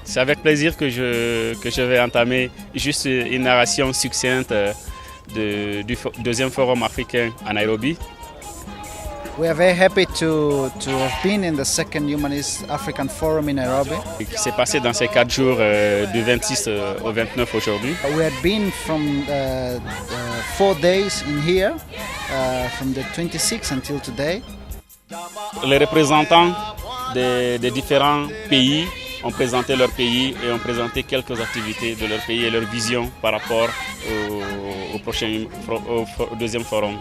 C'est avec plaisir que je vais entamer juste une narration succincte du deuxième forum africain à Nairobi. We are very happy to have been in the second Humanist African Forum in Nairobi. Qui s'est passé dans ces 4 jours du 26 au 29 aujourd'hui. We had been from 4 days in here, from the 26th until today. Les représentants des différents pays ont présenté leur pays et ont présenté quelques activités de leur pays et leur vision par rapport au deuxième forum.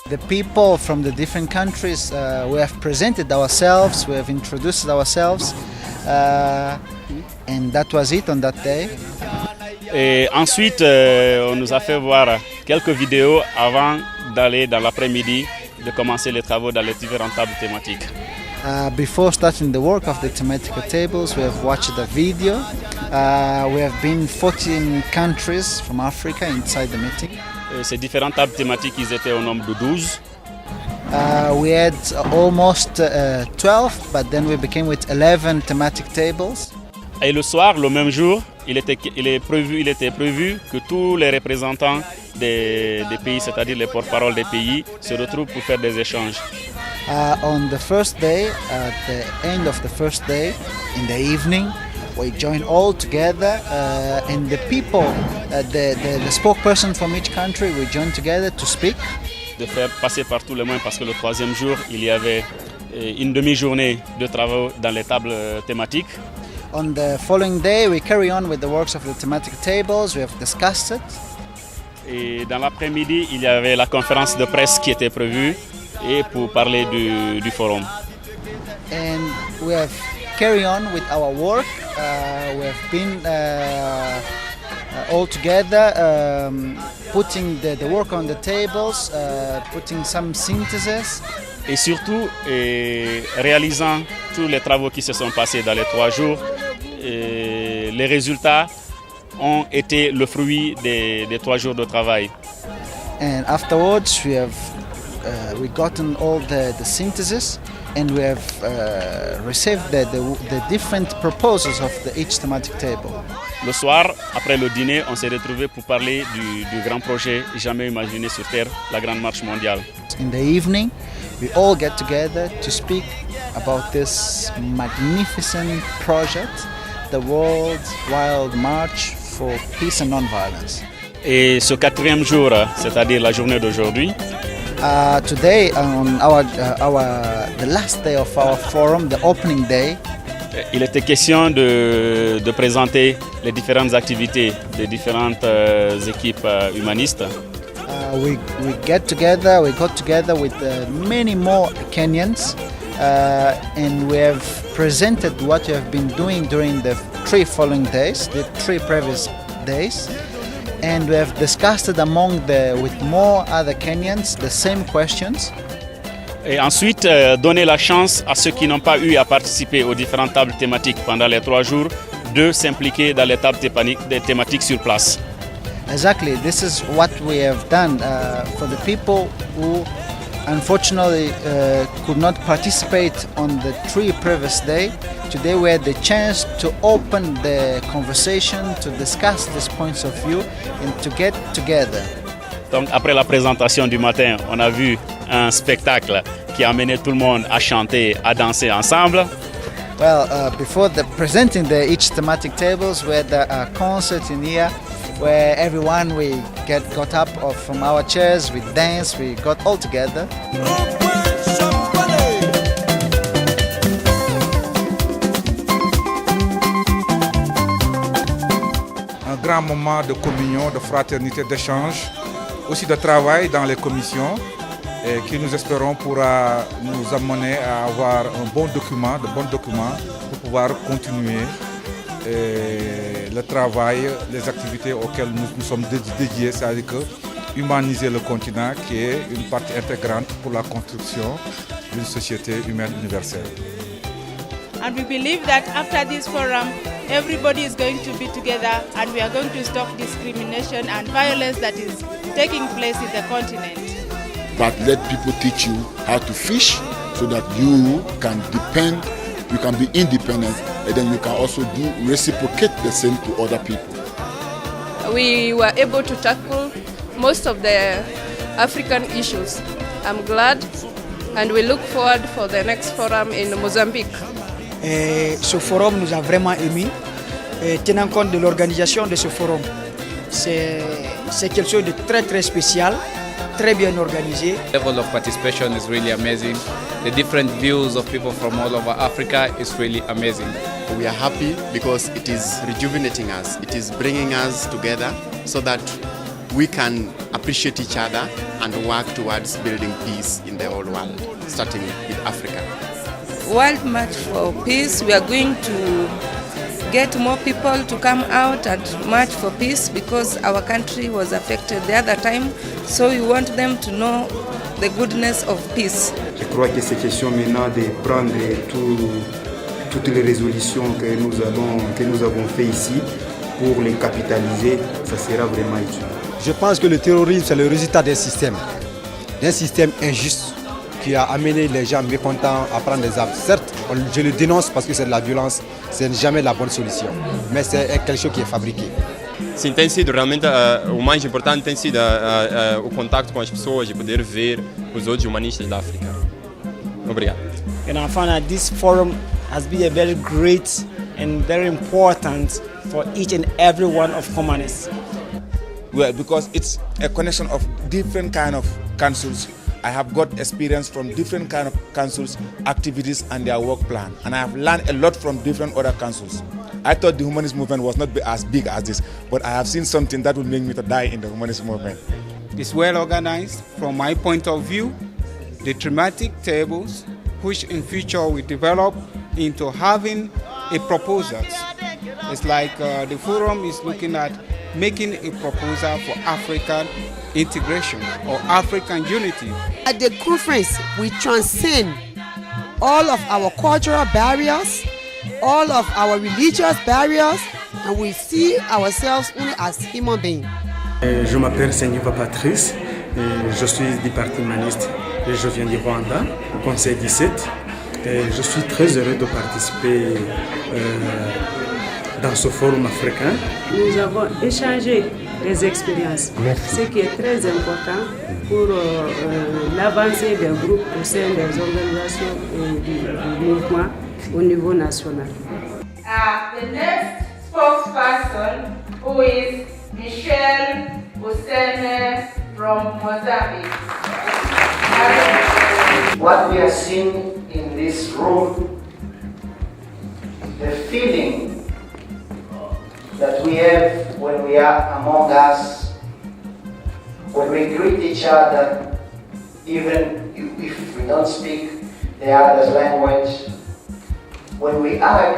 The people from the different countries, we have presented ourselves, we have introduced ourselves, and that was it on that day. Et ensuite, on nous a fait voir quelques vidéos avant d'aller dans l'après-midi, de commencer les travaux dans les différentes tables thématiques. Before starting the work of the thematical tables, we have watched the video. We have been 14 countries from Africa inside the meeting. Ces différentes tables thématiques, ils étaient au nombre de 12. We had almost 12, but then we became with 11 thematic tables. Et le soir, le même jour, il était prévu que tous les représentants des pays, c'est-à-dire les porte-paroles des pays, se retrouvent pour faire des échanges. On the first day, at the end of the first day, in the evening, we join all together, and the people, the spokesperson from each country, we join together to speak. De faire passer par tous les moyens parce que le troisième jour, il y avait une demi-journée de travaux dans les tables thématiques. On the following day, we carry on with the works of the thematic tables. We have discussed it. Et dans l'après-midi, il y avait la conférence de presse qui était prévue et pour parler du forum. And we have carry on with our work. We have been all together, putting the work on the tables, putting some synthesis. Et surtout, réalisant tous les travaux qui se sont passés dans les 3 jours, les résultats ont été le fruit des 3 jours de travail. And afterwards, we have gotten all the synthesis, and we have received the different proposals of each thematic table. Le soir, après le dîner, on s'est retrouvés pour parler du grand projet jamais imaginé sur Terre, la Grande Marche mondiale. In the evening, we all get together to speak about this magnificent project, the World Wild March for Peace and Non-Violence. Et ce 4e jour, c'est-à-dire la journée d'aujourd'hui, today, on the last day of our forum, the opening day, il était question de présenter les différentes activités des différentes équipes humanistes. We got together with many more Kenyans, and we have presented what we have been doing during the 3 following days, the 3 previous days, and we have discussed it with more other Kenyans the same questions. Et ensuite, donner la chance à ceux qui n'ont pas eu à participer aux différentes tables thématiques pendant les 3 jours de s'impliquer dans les tables thématiques sur place. Exactly, this is what we have done for the people who unfortunately could not participate on the 3 previous days. Today we had the chance to open the conversation, to discuss these points of view and to get together. Donc après la présentation du matin, on a vu un spectacle qui a amené tout le monde à chanter, à danser ensemble. Well, before presenting each thematic tables, we had a concert in here where everyone got up from our chairs, we danced, we got all together. Un grand moment de communion, de fraternité, d'échange, aussi de travail dans les commissions, et qui nous espérons pourra nous amener à avoir de bons documents pour pouvoir continuer le travail, les activités auxquelles nous sommes dédiés, c'est-à-dire que humaniser le continent qui est une partie intégrante pour la construction d'une société humaine universelle. And we believe that after this forum, everybody is going to be together and we are going to stop discrimination and violence that is taking place in the continent. But let people teach you how to fish so that you can be independent, and then you can also reciprocate the same to other people. We were able to tackle most of the African issues. I'm glad, and we look forward for the next forum in Mozambique. Ce forum nous a vraiment émis, tenant compte de l'organisation de ce forum. C'est quelque chose de très très spécial, très bien organisé. The level of participation is really amazing. The different views of people from all over Africa is really amazing. We are happy because it is rejuvenating us. It is bringing us together so that we can appreciate each other and work towards building peace in the whole world, starting with Africa. World March for Peace, we are going to get more people to come out and march for peace because our country was affected the other time, so we want them to know the goodness of peace. Je crois que c'est question maintenant de prendre toutes les résolutions que nous avons fait ici pour les capitaliser, ça sera vraiment utile. Je pense que le terrorisme, c'est le résultat d'un système injuste qui a amené les gens mécontents à prendre des armes. Certes, je le dénonce parce que c'est de la violence, c'est jamais la bonne solution, mais c'est quelque chose qui est fabriqué. Sim, tem sido realmente o mais importante tem sido o contato com as pessoas e poder ver os outros humanistas da África. Obrigado. And I found that this forum has been a very great and very important for each and every one of humanists. Well, because it's a connection of different kind of councils. I have got experience from different kind of councils, activities and their work plan. And I have learned a lot from different other councils. I thought the humanist movement was not as big as this, but I have seen something that will make me to die in the humanist movement. It's well organized from my point of view. The thematic tables, which in future we develop into having a proposal. It's like the forum is looking at making a proposal for African integration or African unity. At the conference, we transcend all of our cultural barriers, all of our religious barriers, and we see ourselves only as human beings. Je m'appelle Senyiva Patrice, je suis du Parti humaniste et je viens du Rwanda, au Conseil 17. Et je suis très heureux de participer dans ce forum africain. Nous avons échangé des expériences, ce qui est très important pour l'avancée des groupes au sein des organisations et du mouvement au niveau national. The next spokesperson, who is Michelle Osene from Mozambique. What we are seeing in this room, the feeling that we have when we are among us, when we greet each other, even if we don't speak the other's language, when we hug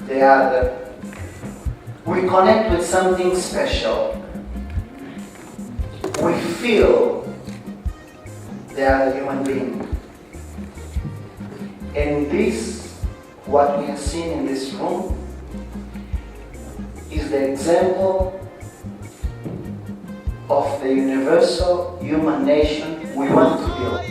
the other, we connect with something special. We feel the other human being. And this, what we have seen in this room, is the example of the universal human nation we want to build.